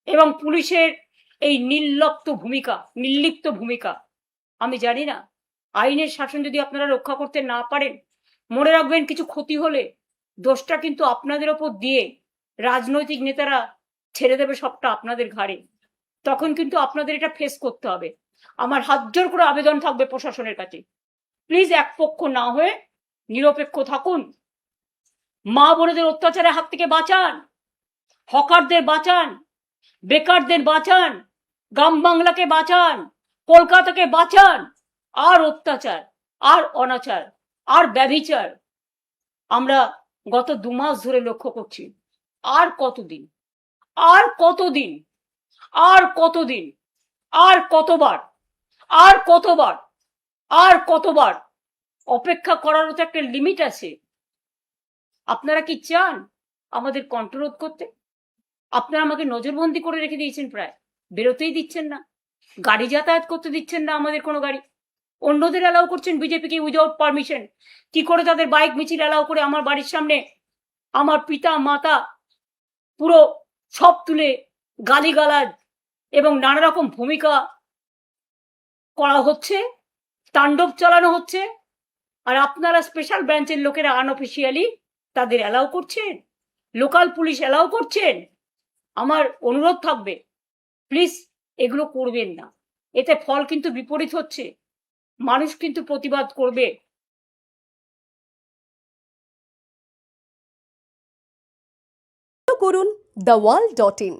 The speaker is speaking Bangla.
এবং পুলিশের এই নির্লিপ্ত ভূমিকা আমি জানি না। আইনের শাসন যদি আপনারা রক্ষা করতে না পারেন, মনে রাখবেন কিছু ক্ষতি হলে দোষটা কিন্তু আপনাদের ওপর দিয়ে রাজনৈতিক নেতারা ছেড়ে দেবে সবটা আপনাদের ঘাড়ে। তখন কিন্তু আপনাদের এটা ফেস করতে হবে। আমার হাত জোর করে আবেদন থাকবে প্রশাসনের কাছে, প্লিজ এক পক্ষ না হয়ে নিরপেক্ষ থাকুন। মা বোনেদের অত্যাচারের হাত থেকে বাঁচান, হকারদের বাঁচান, বেকারদের বাঁচান, গ্রাম বাংলাকে বাঁচান, কলকাতাকে বাঁচান। আর অত্যাচার, আর অনাচার, আর ব্যভিচার আমরা গত 2 মাস ধরে লক্ষ্য করছি। আর কতদিন, আর কতদিন, আর কতদিন, আর কতবার, আর কতবার, আর কতবার অপেক্ষা করারও তো একটা লিমিট আছে। আপনারা কি চান আমাদের কন্ট্রোল করতে? আপনারা আমাকে নজরবন্দি করে রেখে দিয়েছেন, প্রায় বেরোতেই দিচ্ছেন না, গাড়ি যাতায়াত করতে দিচ্ছেন না, আমাদের কোনো গাড়ি। অন্যদের অ্যালাউ করছেন বিজেপিকে উইদাউট পারমিশন। কি করে তাদের বাইক মিছিল অ্যালাউ করে আমার বাড়ির সামনে আমার পিতা মাতা পুরো সব তুলে গালিগালাজ এবং নানা রকম ভূমিকা করা হচ্ছে, তাণ্ডব চালানো হচ্ছে, আর আপনারা স্পেশাল ব্রাঞ্চের লোকেরা আনঅফিসিয়ালি তাদের অ্যালাউ করছেন, লোকাল পুলিশ অ্যালাউ করছেন। আমার অনুরোধ থাকবে, প্লিজ এগুলো করবেন না। এতে ফল কিন্তু বিপরীত হচ্ছে, মানুষ কিন্তু প্রতিবাদ করবে। করুন theworld.in